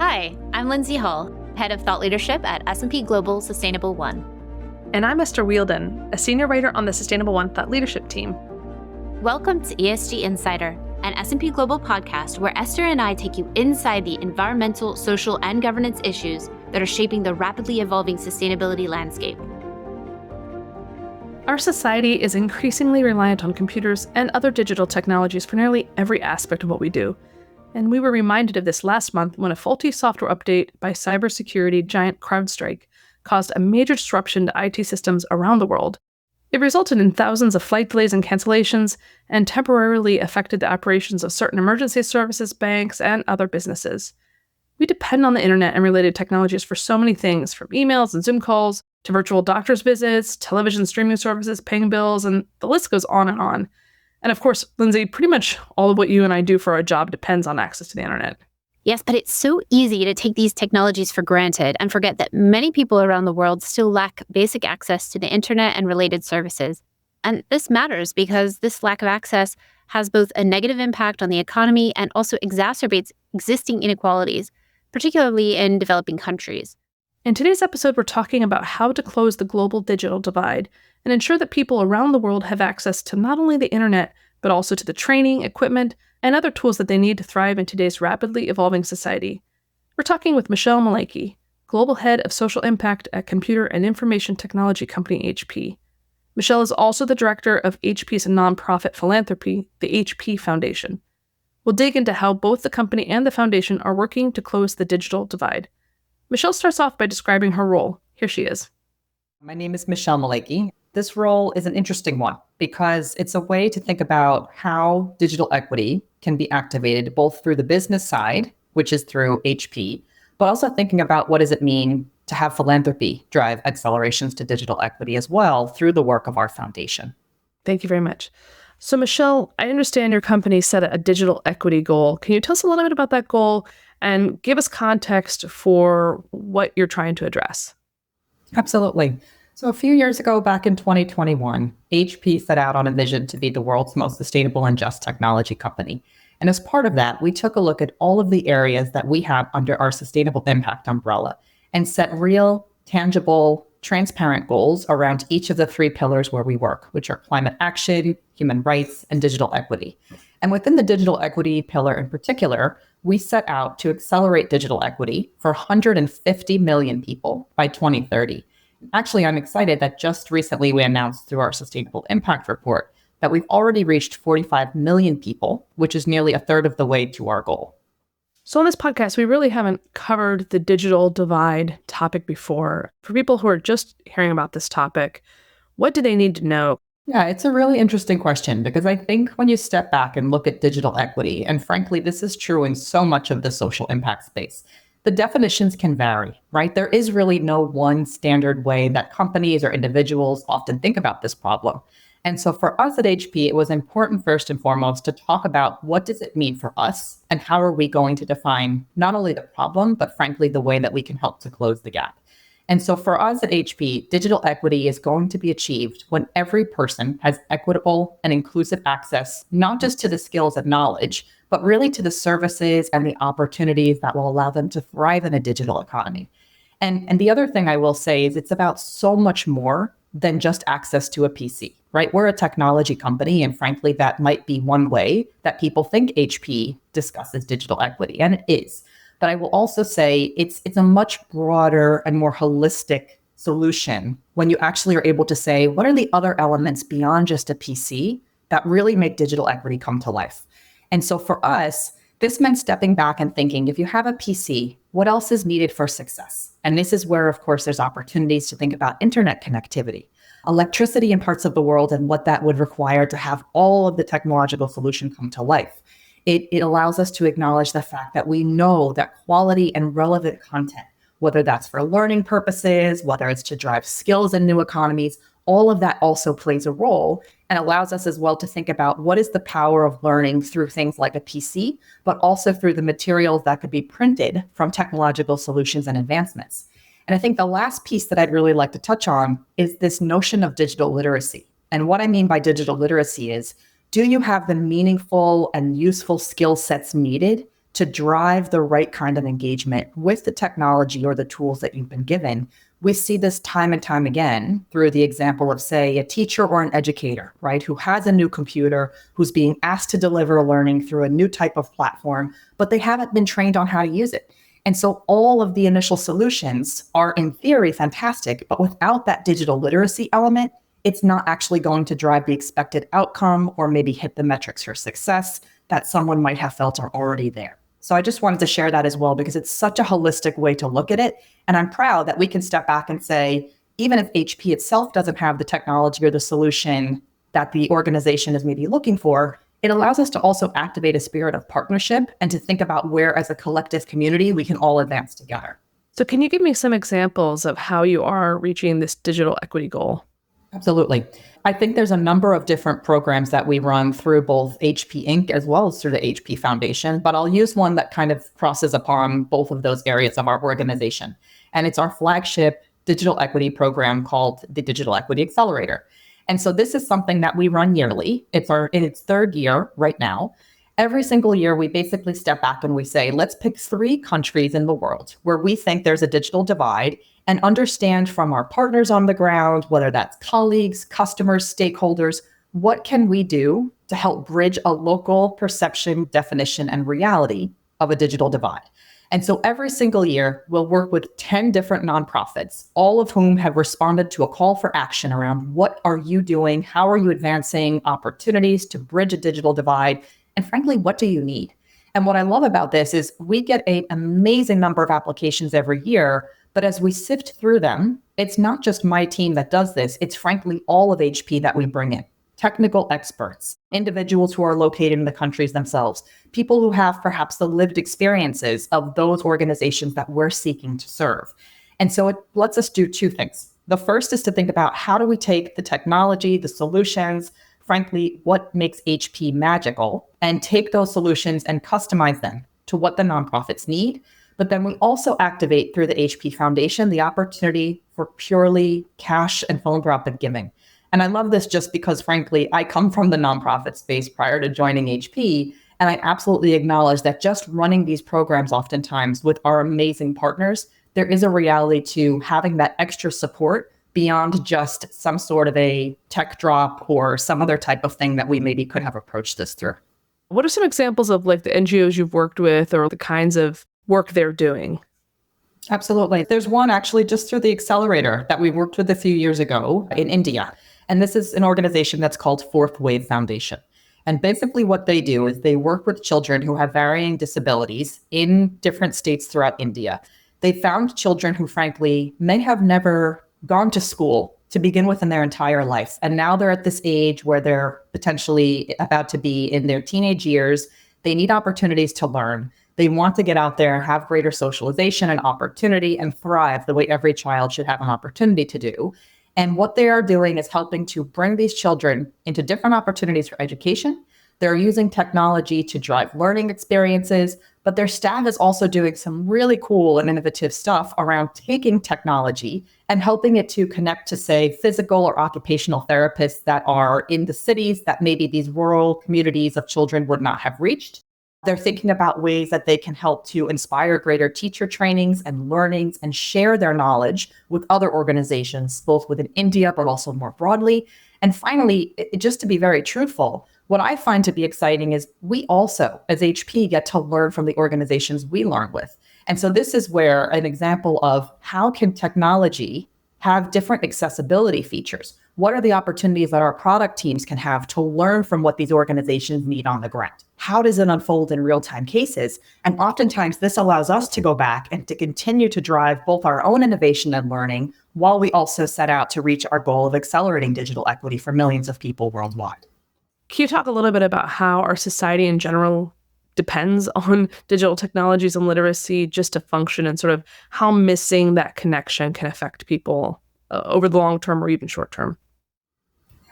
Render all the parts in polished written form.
Hi, I'm Lindsay Hull, Head of Thought Leadership at S&P Global Sustainable One. And I'm Esther Wielden, a Senior Writer on the Sustainable One Thought Leadership team. Welcome to ESG Insider, an S&P Global podcast where Esther and I take you inside the environmental, social, and governance issues that are shaping the rapidly evolving sustainability landscape. Our society is increasingly reliant on computers and other digital technologies for nearly every aspect of what we do. And we were reminded of this last month when a faulty software update by cybersecurity giant CrowdStrike caused a major disruption to IT systems around the world. It resulted in thousands of flight delays and cancellations and temporarily affected the operations of certain emergency services, banks, and other businesses. We depend on the internet and related technologies for so many things, from emails and Zoom calls to virtual doctor's visits, television streaming services, paying bills, and the list goes on and on. And of course, Lindsay, pretty much all of what you and I do for our job depends on access to the internet. Yes, but it's so easy to take these technologies for granted and forget that many people around the world still lack basic access to the internet and related services. And this matters because this lack of access has both a negative impact on the economy and also exacerbates existing inequalities, particularly in developing countries. In today's episode, we're talking about how to close the global digital divide and ensure that people around the world have access to not only the internet, but also to the training, equipment, and other tools that they need to thrive in today's rapidly evolving society. We're talking with Michele Malejki, Global Head of Social Impact at computer and information technology company HP. Michele is also the director of HP's nonprofit philanthropy, the HP Foundation. We'll dig into how both the company and the foundation are working to close the digital divide. Michele starts off by describing her role. Here she is. My name is Michele Malejki. This role is an interesting one because it's a way to think about how digital equity can be activated both through the business side, which is through HP, but also thinking about what does it mean to have philanthropy drive accelerations to digital equity as well through the work of our foundation. Thank you very much. So Michele, I understand your company set a digital equity goal. Can you tell us a little bit about that goal and give us context for what you're trying to address? Absolutely. So a few years ago, back in 2021, HP set out on a vision to be the world's most sustainable and just technology company. And as part of that, we took a look at all of the areas that we have under our sustainable impact umbrella and set real, tangible, transparent goals around each of the three pillars where we work, which are climate action, human rights, and digital equity. And within the digital equity pillar in particular, we set out to accelerate digital equity for 150 million people by 2030. Actually, I'm excited that just recently we announced through our Sustainable Impact Report that we've already reached 45 million people, which is nearly a third of the way to our goal. So on this podcast, we really haven't covered the digital divide topic before. For people who are just hearing about this topic, what do they need to know? Yeah, it's a really interesting question because I think when you step back and look at digital equity, and frankly, this is true in so much of the social impact space, the definitions can vary, right? There is really no one standard way that companies or individuals often think about this problem. And so for us at HP, it was important first and foremost to talk about what does it mean for us and how are we going to define not only the problem, but frankly, the way that we can help to close the gap. And so for us at HP, digital equity is going to be achieved when every person has equitable and inclusive access, not just to the skills and knowledge, but really to the services and the opportunities that will allow them to thrive in a digital economy. And the other thing I will say is it's about so much more than just access to a PC, right? We're a technology company, and frankly, that might be one way that people think HP discusses digital equity, and it is. But I will also say it's a much broader and more holistic solution when you actually are able to say, what are the other elements beyond just a PC that really make digital equity come to life? And so for us, this meant stepping back and thinking, if you have a PC, what else is needed for success? And this is where, of course, there's opportunities to think about internet connectivity, electricity in parts of the world, and what that would require to have all of the technological solution come to life. It allows us to acknowledge the fact that we know that quality and relevant content, whether that's for learning purposes, whether it's to drive skills in new economies, all of that also plays a role and allows us as well to think about what is the power of learning through things like a PC, but also through the materials that could be printed from technological solutions and advancements. And I think the last piece that I'd really like to touch on is this notion of digital literacy. And what I mean by digital literacy is, do you have the meaningful and useful skill sets needed to drive the right kind of engagement with the technology or the tools that you've been given. We see this time and time again through the example of, say, a teacher or an educator, right, who has a new computer, who's being asked to deliver learning through a new type of platform, but they haven't been trained on how to use it. And so all of the initial solutions are, in theory, fantastic, but without that digital literacy element, it's not actually going to drive the expected outcome or maybe hit the metrics for success that someone might have felt are already there. So I just wanted to share that as well, because it's such a holistic way to look at it. And I'm proud that we can step back and say, even if HP itself doesn't have the technology or the solution that the organization is maybe looking for, it allows us to also activate a spirit of partnership and to think about where, as a collective community, we can all advance together. So can you give me some examples of how you are reaching this digital equity goal? Absolutely. I think there's a number of different programs that we run through both HP Inc. as well as through the HP Foundation, but I'll use one that kind of crosses upon both of those areas of our organization. And it's our flagship digital equity program called the Digital Equity Accelerator. And so this is something that we run yearly. It's in its third year right now. Every single year, we basically step back and we say, let's pick 3 countries in the world where we think there's a digital divide and understand from our partners on the ground, whether that's colleagues, customers, stakeholders, what can we do to help bridge a local perception, definition, and reality of a digital divide. And so every single year, we'll work with 10 different nonprofits, all of whom have responded to a call for action around what are you doing? How are you advancing opportunities to bridge a digital divide? And frankly, what do you need? And what I love about this is we get an amazing number of applications every year, but as we sift through them, it's not just my team that does this. It's frankly all of HP that we bring in. Technical experts, individuals who are located in the countries themselves, people who have perhaps the lived experiences of those organizations that we're seeking to serve. And so it lets us do 2 things. The first is to think about how do we take the technology, the solutions, frankly, what makes HP magical, and take those solutions and customize them to what the nonprofits need. But then we also activate through the HP Foundation the opportunity for purely cash and philanthropic giving. And I love this just because, frankly, I come from the nonprofit space prior to joining HP, and I absolutely acknowledge that just running these programs oftentimes with our amazing partners, there is a reality to having that extra support beyond just some sort of a tech drop or some other type of thing that we maybe could have approached this through. What are some examples of like the NGOs you've worked with or the kinds of work they're doing? Absolutely. There's one actually just through the accelerator that we worked with a few years ago in India. And this is an organization that's called Fourth Wave Foundation. And basically what they do is they work with children who have varying disabilities in different states throughout India. They found children who, frankly, may have never gone to school to begin with in their entire life. And now they're at this age where they're potentially about to be in their teenage years. They need opportunities to learn. They want to get out there, have greater socialization and opportunity, and thrive the way every child should have an opportunity to do. And what they are doing is helping to bring these children into different opportunities for education. They're using technology to drive learning experiences, but their staff is also doing some really cool and innovative stuff around taking technology and helping it to connect to, say, physical or occupational therapists that are in the cities that maybe these rural communities of children would not have reached. They're thinking about ways that they can help to inspire greater teacher trainings and learnings and share their knowledge with other organizations, both within India, but also more broadly. And finally, just to be very truthful, what I find to be exciting is we also, as HP, get to learn from the organizations we learn with. And so this is where an example of how can technology have different accessibility features? What are the opportunities that our product teams can have to learn from what these organizations need on the ground? How does it unfold in real-time cases? And oftentimes this allows us to go back and to continue to drive both our own innovation and learning while we also set out to reach our goal of accelerating digital equity for millions of people worldwide. Can you talk a little bit about how our society in general depends on digital technologies and literacy just to function, and sort of how missing that connection can affect people over the long term or even short term?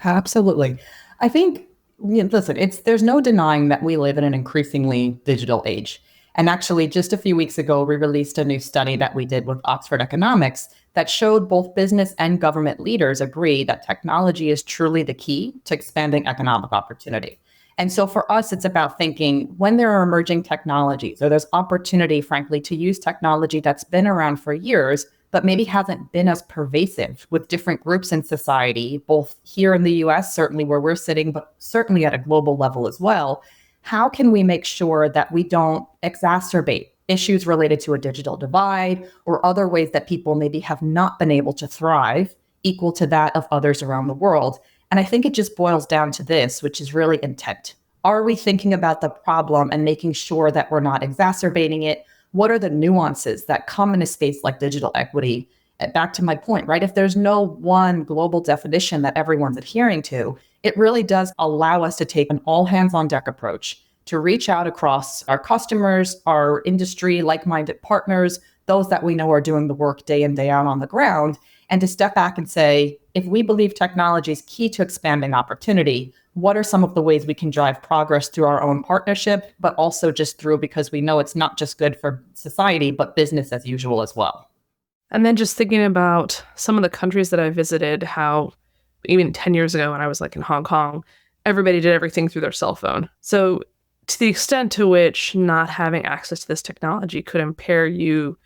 Absolutely. I think, listen, there's no denying that we live in an increasingly digital age. And actually, just a few weeks ago, we released a new study that we did with Oxford Economics that showed both business and government leaders agree that technology is truly the key to expanding economic opportunity. And so for us, it's about thinking when there are emerging technologies or there's opportunity, frankly, to use technology that's been around for years, but maybe hasn't been as pervasive with different groups in society, both here in the US, certainly where we're sitting, but certainly at a global level as well. How can we make sure that we don't exacerbate issues related to a digital divide or other ways that people maybe have not been able to thrive equal to that of others around the world? And I think it just boils down to this, which is really intent. Are we thinking about the problem and making sure that we're not exacerbating it? What are the nuances that come in a space like digital equity? And back to my point, right? If there's no one global definition that everyone's adhering to, it really does allow us to take an all hands on deck approach to reach out across our customers, our industry, like-minded partners, those that we know are doing the work day in, day out on the ground, and to step back and say, if we believe technology is key to expanding opportunity, what are some of the ways we can drive progress through our own partnership, but also just through because we know it's not just good for society, but business as usual as well. And then just thinking about some of the countries that I visited, how even 10 years ago when I was like in Hong Kong, everybody did everything through their cell phone. So to the extent to which not having access to this technology could impair you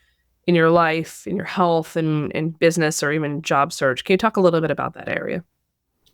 in your life, in your health, in business, or even job search, can you talk a little bit about that area?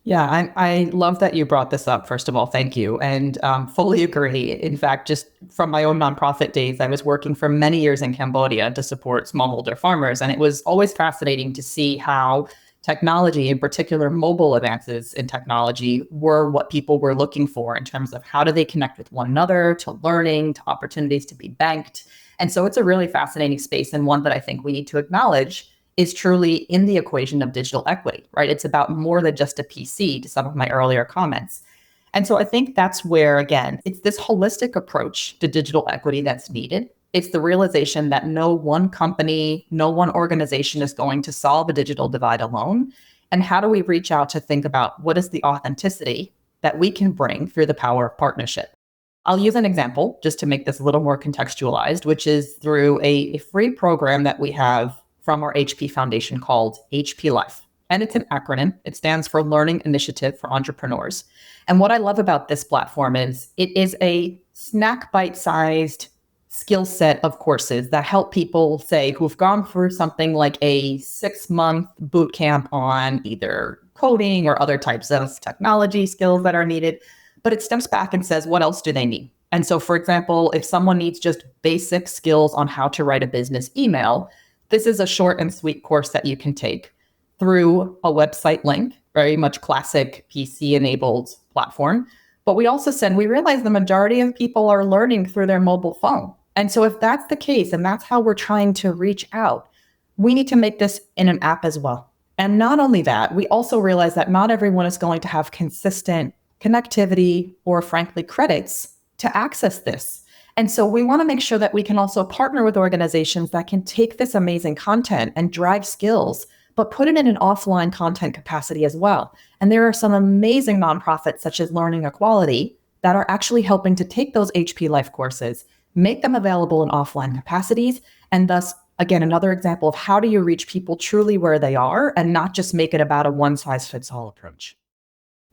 Yeah, I love that you brought this up, first of all. Thank you. And fully agree. In fact, just from my own nonprofit days, I was working for many years in Cambodia to support smallholder farmers. And it was always fascinating to see how technology, in particular mobile advances in technology, were what people were looking for in terms of how do they connect with one another, to learning, to opportunities to be banked. And so it's a really fascinating space, and one that I think we need to acknowledge is truly in the equation of digital equity, right? It's about more than just a PC, to some of my earlier comments. And so I think that's where, again, it's this holistic approach to digital equity that's needed. It's the realization that no one company, no one organization is going to solve a digital divide alone. And how do we reach out to think about what is the authenticity that we can bring through the power of partnership? I'll use an example just to make this a little more contextualized, which is through a free program that we have from our HP Foundation called HP Life. And it's an acronym. It stands for Learning Initiative for Entrepreneurs. And what I love about this platform is it is a snack bite-sized skill set of courses that help people, say, who've gone through something like a 6-month boot camp on either coding or other types of technology skills that are needed. But it steps back and says, what else do they need? And so, for example, if someone needs just basic skills on how to write a business email, this is a short and sweet course that you can take through a website link, very much classic PC-enabled platform. But we also said, we realize the majority of people are learning through their mobile phone. And so if that's the case, and that's how we're trying to reach out, we need to make this in an app as well. And not only that, we also realize that not everyone is going to have consistent connectivity or, frankly, credits to access this. And so we want to make sure that we can also partner with organizations that can take this amazing content and drive skills, but put it in an offline content capacity as well. And there are some amazing nonprofits such as Learning Equality that are actually helping to take those HP Life courses, make them available in offline capacities, and thus, again, another example of how do you reach people truly where they are and not just make it about a one-size-fits-all approach.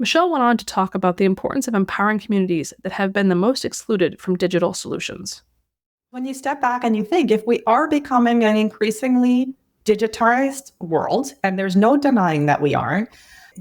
Michele went on to talk about the importance of empowering communities that have been the most excluded from digital solutions. When you step back and you think, if we are becoming an increasingly digitized world, and there's no denying that we are,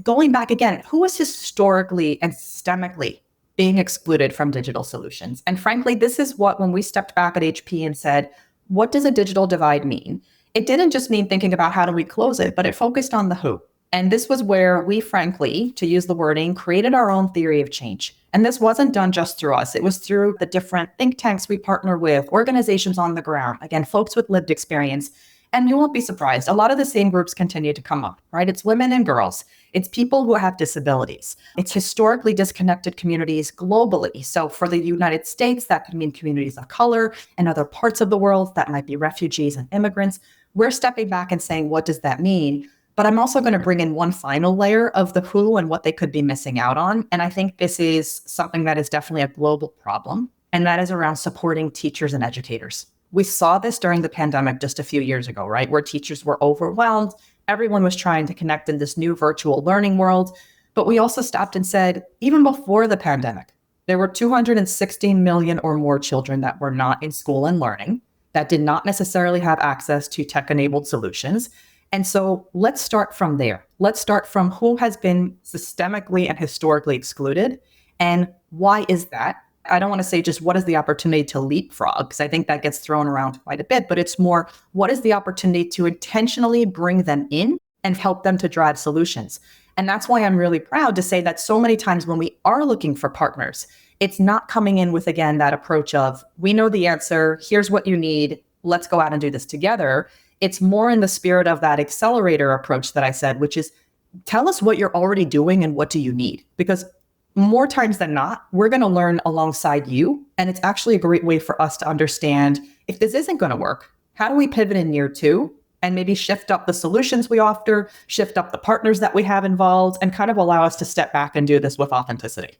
going back again, who is historically and systemically being excluded from digital solutions? And frankly, this is what, when we stepped back at HP and said, what does a digital divide mean? It didn't just mean thinking about how do we close it, but it focused on the who. And this was where we, frankly, to use the wording, created our own theory of change. And this wasn't done just through us. It was through the different think tanks we partner with, organizations on the ground, again, folks with lived experience. And you won't be surprised, a lot of the same groups continue to come up, right? It's women and girls. It's people who have disabilities. It's historically disconnected communities globally. So for the United States, that could mean communities of color, and other parts of the world, that might be refugees and immigrants. We're stepping back and saying, what does that mean? But I'm also going to bring in one final layer of the who and what they could be missing out on. And I think this is something that is definitely a global problem, and that is around supporting teachers and educators. We saw this during the pandemic just a few years ago, right? Where teachers were overwhelmed. Everyone was trying to connect in this new virtual learning world. But we also stopped and said, even before the pandemic, There were 216 million or more children that were not in school and learning, that did not necessarily have access to tech-enabled solutions. And so let's start from there. Let's start from who has been systemically and historically excluded, and why is that? I don't want to say just what is the opportunity to leapfrog, because I think that gets thrown around quite a bit, but it's more what is the opportunity to intentionally bring them in and help them to drive solutions. And that's why I'm really proud to say that so many times when we are looking for partners, it's not coming in with, again, that approach of, we know the answer, here's what you need, let's go out and do this together. It's more in the spirit of that accelerator approach that I said, which is tell us what you're already doing and what do you need? Because more times than not, we're going to learn alongside you. And it's actually a great way for us to understand if this isn't going to work, how do we pivot in year two and maybe shift up the solutions we offer, shift up the partners that we have involved, and kind of allow us to step back and do this with authenticity.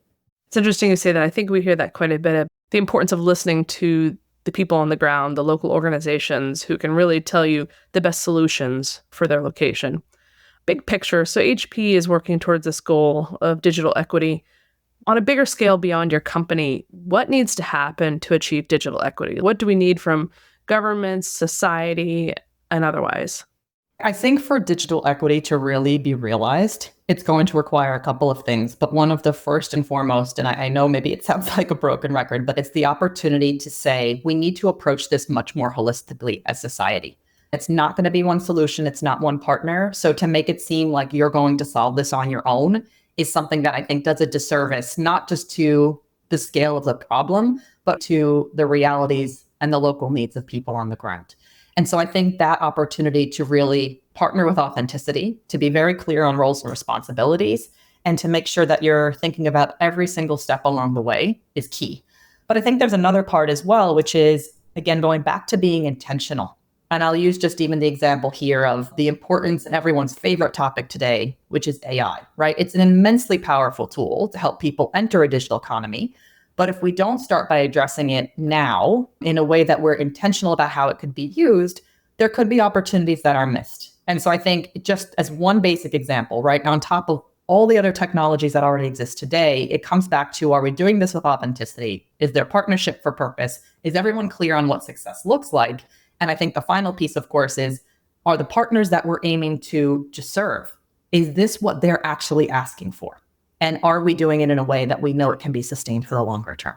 It's interesting you say that. I think we hear that quite a bit, the importance of listening to the people on the ground, the local organizations who can really tell you the best solutions for their location. Big picture, so HP is working towards this goal of digital equity. On a bigger scale beyond your company, what needs to happen to achieve digital equity? What do we need from governments, society, and otherwise? I think for digital equity to really be realized, it's going to require a couple of things. But one of the first and foremost, and I know maybe it sounds like a broken record, but it's the opportunity to say we need to approach this much more holistically as society. It's not going to be one solution. It's not one partner. So to make it seem like you're going to solve this on your own is something that I think does a disservice, not just to the scale of the problem, but to the realities and the local needs of people on the ground. And so I think that opportunity to really partner with authenticity, to be very clear on roles and responsibilities, and to make sure that you're thinking about every single step along the way is key. But I think there's another part as well, which is, again, going back to being intentional. And I'll use just even the example here of the importance and everyone's favorite topic today, which is AI, right? It's an immensely powerful tool to help people enter a digital economy. But if we don't start by addressing it now in a way that we're intentional about how it could be used, there could be opportunities that are missed. And so I think just as one basic example, right, on top of all the other technologies that already exist today, it comes back to, are we doing this with authenticity? Is there partnership for purpose? Is everyone clear on what success looks like? And I think the final piece, of course, is, are the partners that we're aiming to serve, is this what they're actually asking for? And are we doing it in a way that we know it can be sustained for the longer term?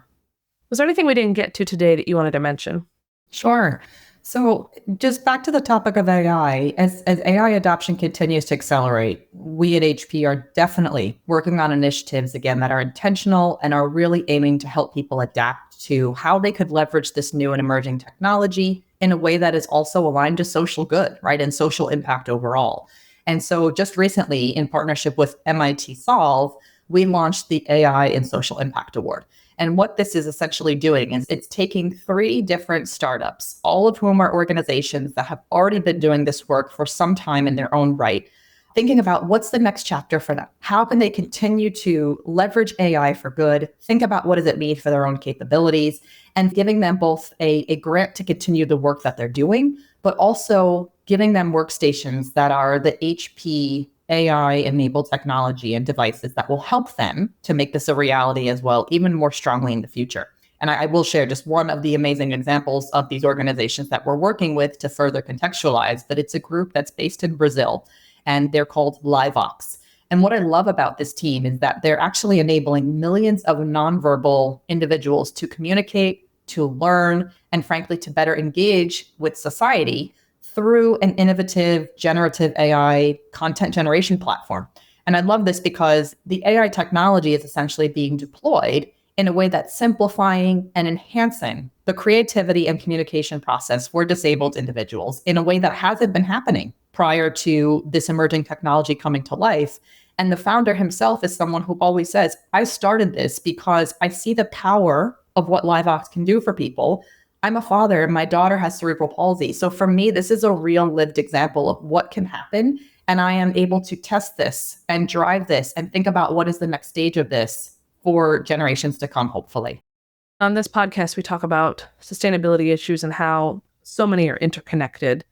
Was there anything we didn't get to today that you wanted to mention? Sure. So just back to the topic of AI, as AI adoption continues to accelerate, we at HP are definitely working on initiatives, again, that are intentional and are really aiming to help people adapt to how they could leverage this new and emerging technology in a way that is also aligned to social good, right, and social impact overall. And so just recently, in partnership with MIT Solve, we launched the AI and Social Impact Award. And what this is essentially doing is it's taking 3 different startups, all of whom are organizations that have already been doing this work for some time in their own right, thinking about what's the next chapter for them. How can they continue to leverage AI for good? Think about what does it mean for their own capabilities, and giving them both a grant to continue the work that they're doing, but also giving them workstations that are the HP AI-enabled technology and devices that will help them to make this a reality as well, even more strongly in the future. And I will share just one of the amazing examples of these organizations that we're working with to further contextualize, but it's a group that's based in Brazil, and they're called Livox. And what I love about this team is that they're actually enabling millions of nonverbal individuals to communicate, to learn, and frankly, to better engage with society through an innovative generative AI content generation platform. And I love this because the AI technology is essentially being deployed in a way that's simplifying and enhancing the creativity and communication process for disabled individuals in a way that hasn't been happening prior to this emerging technology coming to life. And the founder himself is someone who always says, I started this because I see the power of what Livox can do for people. I'm a father, and my daughter has cerebral palsy. So for me, this is a real lived example of what can happen. And I am able to test this and drive this and think about what is the next stage of this for generations to come, hopefully. On this podcast, we talk about sustainability issues and how so many are interconnected.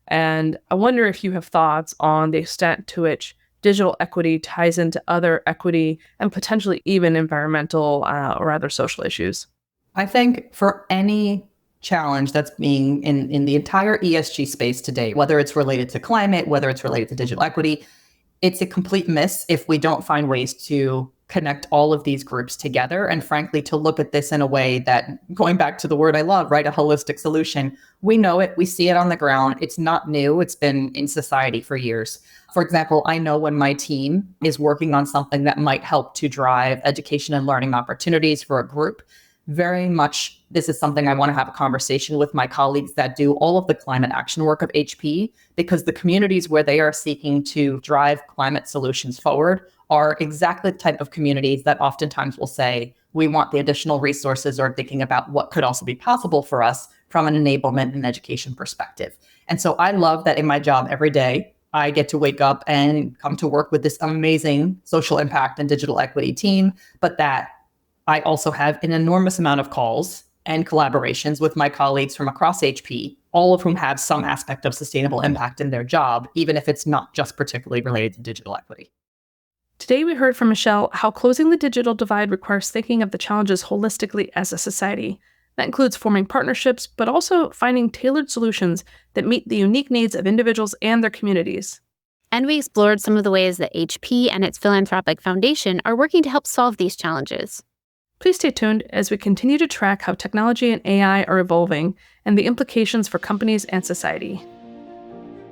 And I wonder if you have thoughts on the extent to which digital equity ties into other equity and potentially even environmental or other social issues? I think for any challenge that's being in the entire ESG space today, whether it's related to climate, whether it's related to digital equity, it's a complete miss if we don't find ways to connect all of these groups together. And frankly, to look at this in a way that, going back to the word I love, right, a holistic solution, we know it, we see it on the ground. It's not new. It's been in society for years. For example, I know when my team is working on something that might help to drive education and learning opportunities for a group, very much this is something I want to have a conversation with my colleagues that do all of the climate action work of HP, because the communities where they are seeking to drive climate solutions forward are exactly the type of communities that oftentimes will say, we want the additional resources, or thinking about what could also be possible for us from an enablement and education perspective. And so I love that in my job every day, I get to wake up and come to work with this amazing social impact and digital equity team, but that I also have an enormous amount of calls and collaborations with my colleagues from across HP, all of whom have some aspect of sustainable impact in their job, even if it's not just particularly related to digital equity. Today, we heard from Michele how closing the digital divide requires thinking of the challenges holistically as a society. That includes forming partnerships, but also finding tailored solutions that meet the unique needs of individuals and their communities. And we explored some of the ways that HP and its philanthropic foundation are working to help solve these challenges. Please stay tuned as we continue to track how technology and AI are evolving and the implications for companies and society.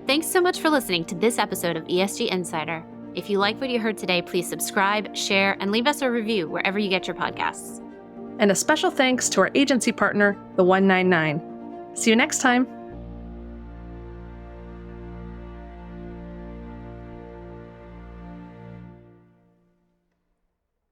Thanks so much for listening to this episode of ESG Insider. If you like what you heard today, please subscribe, share, and leave us a review wherever you get your podcasts. And a special thanks to our agency partner, the 199. See you next time.